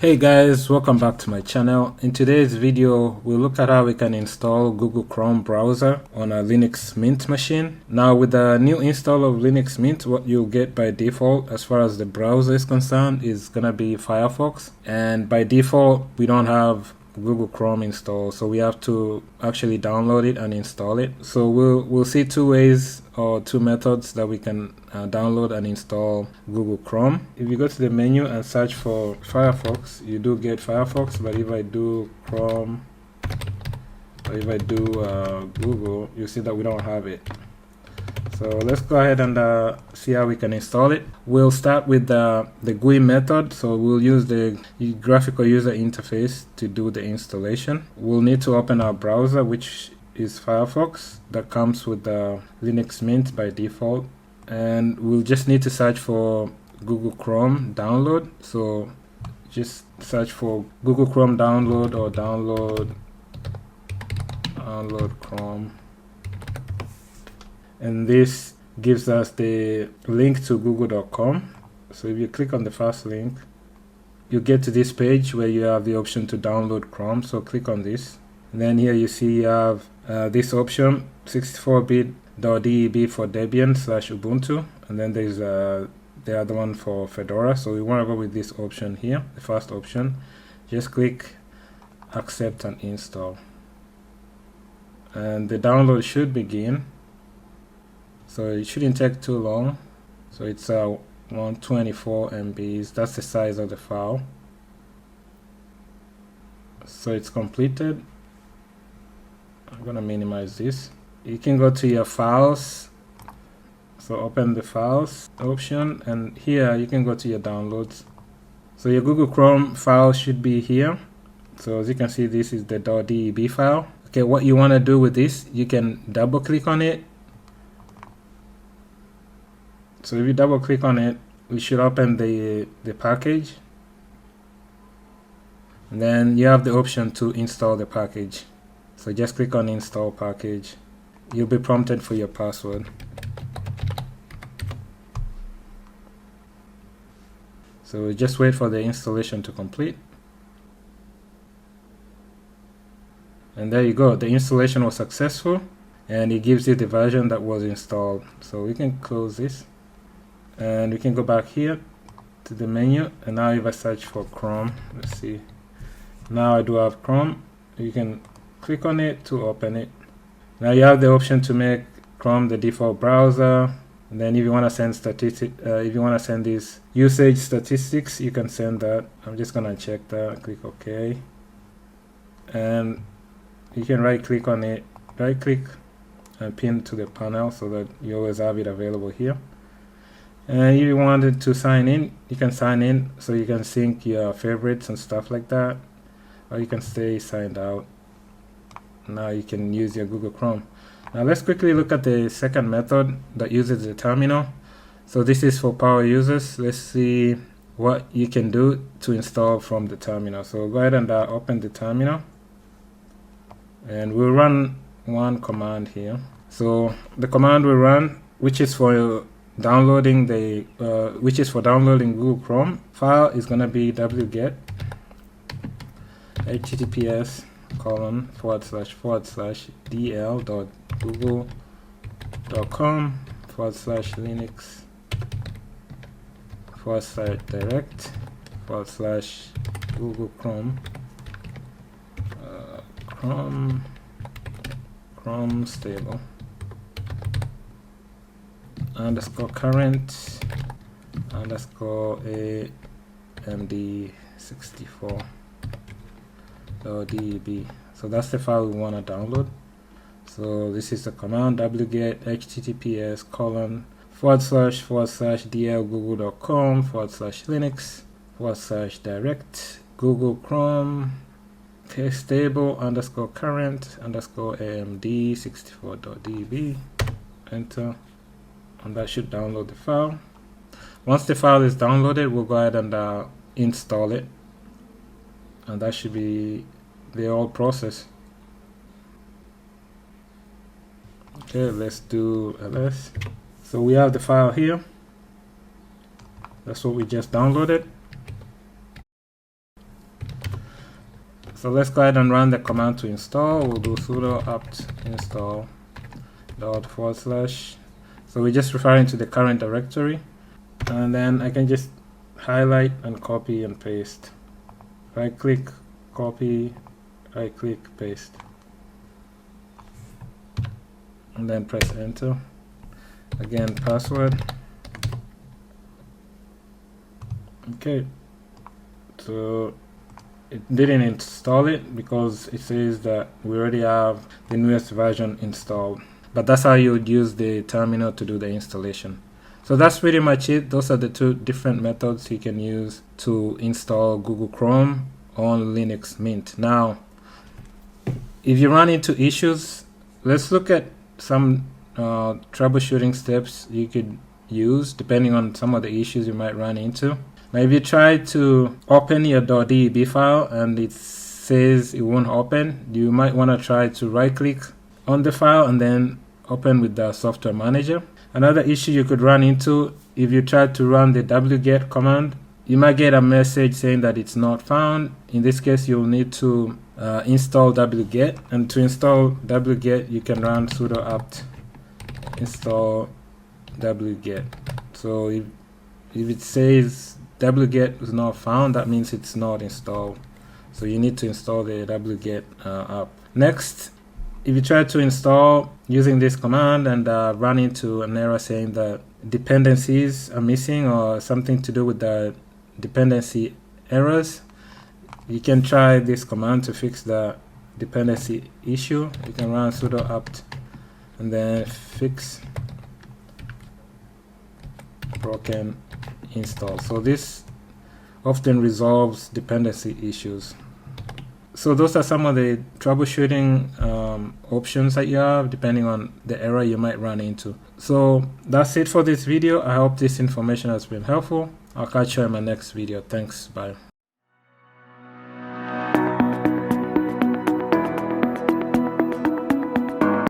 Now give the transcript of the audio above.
Hey guys, welcome back to my channel. In today's video, we'll look at how we can install Google Chrome browser on a Linux Mint machine. Now with the new install of Linux Mint, what you'll get by default as far as the browser is concerned is gonna be Firefox. And by default, we don't have Google Chrome installed, so we have to actually download it and install it. So we'll see two ways or two methods that we can download and install Google Chrome. If you go to the menu and search for Firefox, you do get Firefox, but if I do Chrome or if I do Google, you see that we don't have it. So let's go ahead and see how we can install it. We'll start with the GUI method. So we'll use the graphical user interface to do the installation. We'll need to open our browser, which is Firefox, that comes with the Linux Mint by default. And we'll just need to search for Google Chrome download. So just search for Google Chrome download or download Chrome. And this gives us the link to google.com. So if you click on the first link, you get to this page where you have the option to download Chrome. So click on this. And then here you see you have this option, 64bit.deb for Debian/Ubuntu. And then there's the other one for Fedora. So we want to go with this option here, the first option. Just click accept and install. And the download should begin. So it shouldn't take too long. So it's 124 MBs. That's the size of the file. So it's completed. I'm gonna minimize this. You can go to your files. So open the files option, and here you can go to your downloads. So your Google Chrome file should be here. So as you can see, this is the .deb file. Okay, what you want to do with this, you can double click on it. So if you double click on it, we should open the package. And then you have the option to install the package. So just click on install package. You'll be prompted for your password. So just wait for the installation to complete. And there you go, the installation was successful, and it gives you the version that was installed. So we can close this. And we can go back here to the menu, and now if I search for Chrome, let's see, now I do have Chrome. You can click on it to open it. Now you have the option to make Chrome the default browser, and then if you want to send if you want to send these usage statistics, you can send that. I'm just gonna check that, click OK, and you can right click on it, right click and pin to the panel so that you always have it available here. And if you wanted to sign in, you can sign in so you can sync your favorites and stuff like that, or you can stay signed out. Now you can use your Google Chrome. Now let's quickly look at the second method that uses the terminal. So this is for power users. Let's see what you can do to install from the terminal. So go ahead and open the terminal, and we'll run one command here. So the command we run, which is for downloading Google Chrome file, is going to be wget https://dl.google.com/direct/Google Chrome stable _current AMD64.deb. So that's the file we want to download. So this is the command wget https://dl google.com/linux/direct Google Chrome stable _current AMD64.db. Enter. And that should download the file. Once the file is downloaded, we'll go ahead and install it, and that should be the whole process. Okay, let's do ls. So we have the file here. That's what we just downloaded. So let's go ahead and run the command to install. We'll do sudo apt install /. So we're just referring to the current directory, and then I can just highlight and copy and paste. Right click, copy, right click, paste, and then press enter. Again, password. Okay, so it didn't install it because it says that we already have the newest version installed, but that's how you would use the terminal to do the installation. So that's pretty much it. Those are the two different methods you can use to install Google Chrome on Linux Mint. Now, if you run into issues, let's look at some troubleshooting steps you could use depending on some of the issues you might run into. Now, if you try to open your .deb file and it says it won't open, you might want to try to right click on the file and then open with the software manager. Another issue you could run into, if you try to run the wget command, you might get a message saying that it's not found. In this case, you'll need to install wget, and to install wget you can run sudo apt install wget. So if it says wget is not found, that means it's not installed. So you need to install the wget app. Next, if you try to install using this command and run into an error saying that dependencies are missing or something to do with the dependency errors, you can try this command to fix the dependency issue. You can run sudo apt and then fix broken install. So this often resolves dependency issues. So those are some of the troubleshooting options that you have depending on the error you might run into. So that's it for this video. I hope this information has been helpful. I'll catch you in my next video. Thanks. Bye.